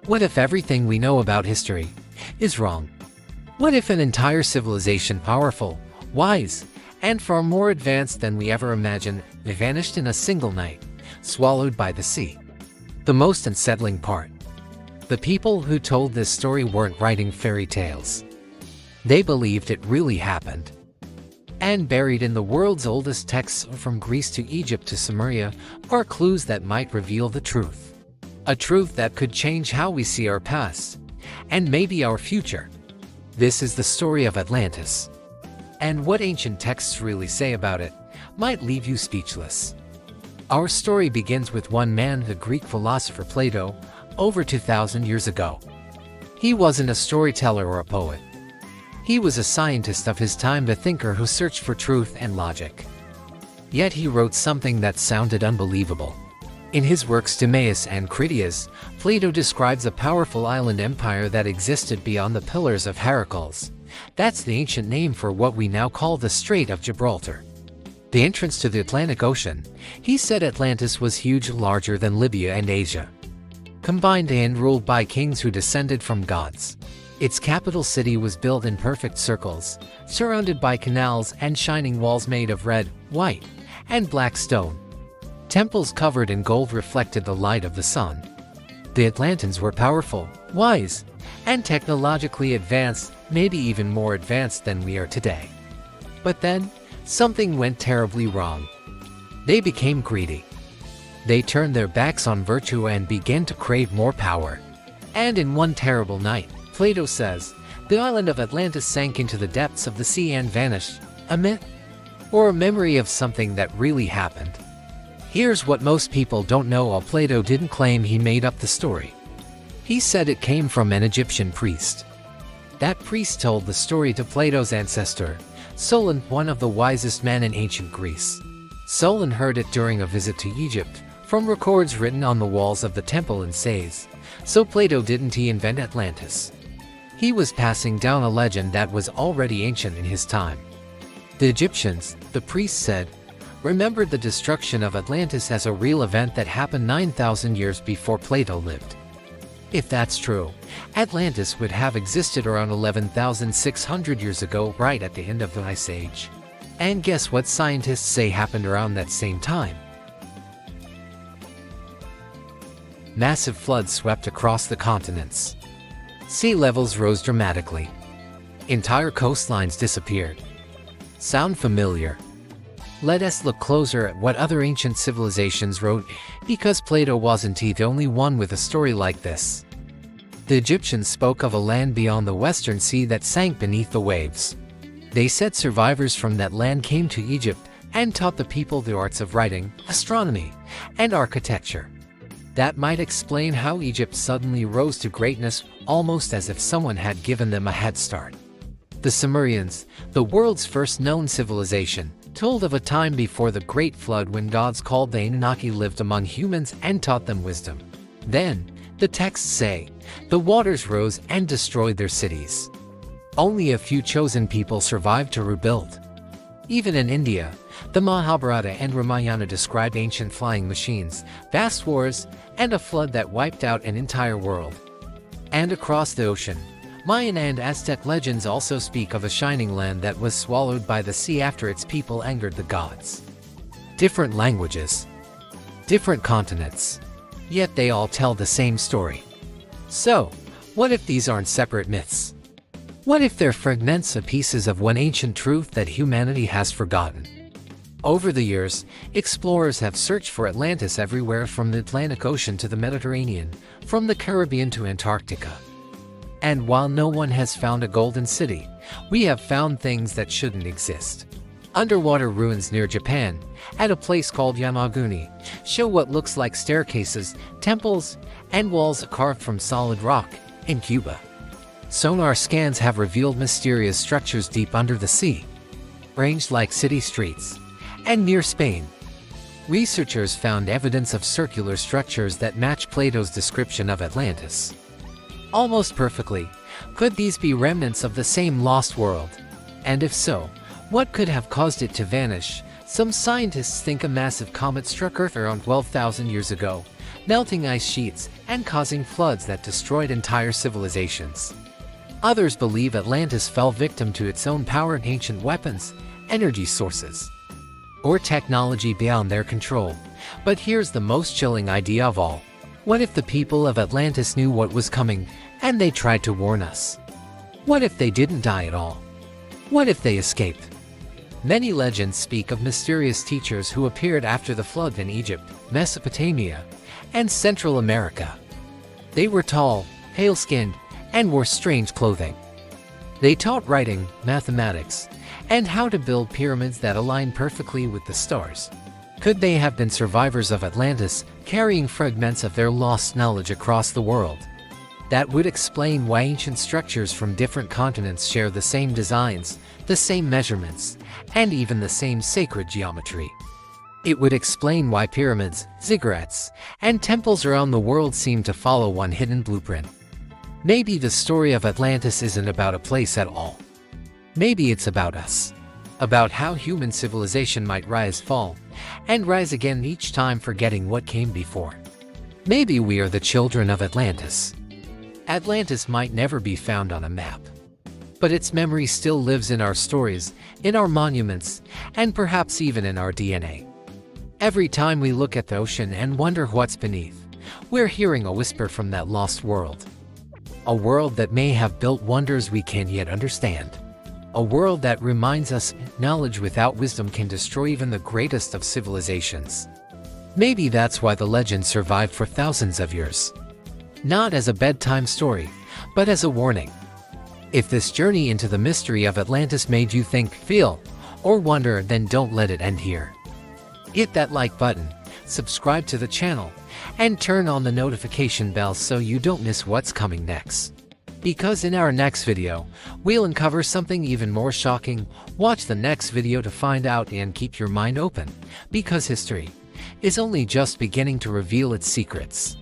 What if everything we know about history is wrong? What if an entire civilization, powerful, wise, and far more advanced than we ever imagined, vanished in a single night, swallowed by the sea? The most unsettling part: the people who told this story weren't writing fairy tales. They believed it really happened. And buried in the world's oldest texts, from Greece to Egypt to Sumeria, are clues that might reveal the truth. A truth that could change how we see our past, and maybe our future. This is the story of Atlantis. And what ancient texts really say about it might leave you speechless. Our story begins with one man, the Greek philosopher Plato, over 2,000 years ago. He wasn't a storyteller or a poet. He was a scientist of his time, a thinker who searched for truth and logic. Yet he wrote something that sounded unbelievable. In his works Timaeus and Critias, Plato describes a powerful island empire that existed beyond the Pillars of Heracles. That's the ancient name for what we now call the Strait of Gibraltar. The entrance to the Atlantic Ocean. He said Atlantis was huge, larger than Libya and Asia, combined, and ruled by kings who descended from gods. Its capital city was built in perfect circles, surrounded by canals and shining walls made of red, white, and black stone. Temples covered in gold reflected the light of the sun. The Atlanteans were powerful, wise, and technologically advanced, maybe even more advanced than we are today. But then, something went terribly wrong. They became greedy. They turned their backs on virtue and began to crave more power. And in one terrible night, Plato says, the island of Atlantis sank into the depths of the sea and vanished. A myth? Or a memory of something that really happened? Here's what most people don't know. While Plato didn't claim he made up the story, he said it came from an Egyptian priest. That priest told the story to Plato's ancestor, Solon, one of the wisest men in ancient Greece. Solon heard it during a visit to Egypt, from records written on the walls of the temple in Sais. So Plato didn't invent Atlantis. He was passing down a legend that was already ancient in his time. The Egyptians, the priest said, remembered the destruction of Atlantis as a real event that happened 9,000 years before Plato lived. If that's true, Atlantis would have existed around 11,600 years ago, right at the end of the Ice Age. And guess what scientists say happened around that same time? Massive floods swept across the continents. Sea levels rose dramatically. Entire coastlines disappeared. Sound familiar? Let us look closer at what other ancient civilizations wrote, because Plato wasn't the only one with a story like this. The Egyptians spoke of a land beyond the Western Sea that sank beneath the waves. They said survivors from that land came to Egypt and taught the people the arts of writing, astronomy, and architecture. That might explain how Egypt suddenly rose to greatness, almost as if someone had given them a head start. The Sumerians, the world's first known civilization, told of a time before the Great Flood when gods called the Anunnaki lived among humans and taught them wisdom. Then, the texts say, the waters rose and destroyed their cities. Only a few chosen people survived to rebuild. Even in India, the Mahabharata and Ramayana describe ancient flying machines, vast wars, and a flood that wiped out an entire world. And across the ocean, Mayan and Aztec legends also speak of a shining land that was swallowed by the sea after its people angered the gods. Different languages, different continents, yet they all tell the same story. So, what if these aren't separate myths? What if they're fragments of pieces of one ancient truth that humanity has forgotten? Over the years, explorers have searched for Atlantis everywhere, from the Atlantic Ocean to the Mediterranean, from the Caribbean to Antarctica. And while no one has found a golden city, we have found things that shouldn't exist. Underwater ruins near Japan, at a place called Yamaguni, show what looks like staircases, temples, and walls carved from solid rock in Cuba. Sonar scans have revealed mysterious structures deep under the sea, ranged like city streets. And near Spain, researchers found evidence of circular structures that match Plato's description of Atlantis almost perfectly. Could these be remnants of the same lost world? And if so, what could have caused it to vanish? Some scientists think a massive comet struck Earth around 12,000 years ago, melting ice sheets and causing floods that destroyed entire civilizations. Others believe Atlantis fell victim to its own power and ancient weapons, energy sources, or technology beyond their control. But here's the most chilling idea of all. What if the people of Atlantis knew what was coming and they tried to warn us? What if they didn't die at all? What if they escaped? Many legends speak of mysterious teachers who appeared after the flood in Egypt, Mesopotamia, and Central America. They were tall, pale-skinned, and wore strange clothing. They taught writing, mathematics, and how to build pyramids that align perfectly with the stars. Could they have been survivors of Atlantis, carrying fragments of their lost knowledge across the world? That would explain why ancient structures from different continents share the same designs, the same measurements, and even the same sacred geometry. It would explain why pyramids, ziggurats, and temples around the world seem to follow one hidden blueprint. Maybe the story of Atlantis isn't about a place at all. Maybe it's about us. About how human civilization might rise, fall, and rise again each time forgetting what came before. Maybe we are the children of Atlantis. Atlantis might never be found on a map, but its memory still lives in our stories, in our monuments, and perhaps even in our DNA. Every time we look at the ocean and wonder what's beneath, we're hearing a whisper from that lost world. A world that may have built wonders we can't yet understand. A world that reminds us knowledge without wisdom can destroy even the greatest of civilizations. Maybe that's why the legend survived for thousands of years. Not as a bedtime story, but as a warning. If this journey into the mystery of Atlantis made you think, feel, or wonder, then don't let it end here. Hit that like button, subscribe to the channel, and turn on the notification bell so you don't miss what's coming next. Because in our next video, we'll uncover something even more shocking. Watch the next video to find out and keep your mind open, because history is only just beginning to reveal its secrets.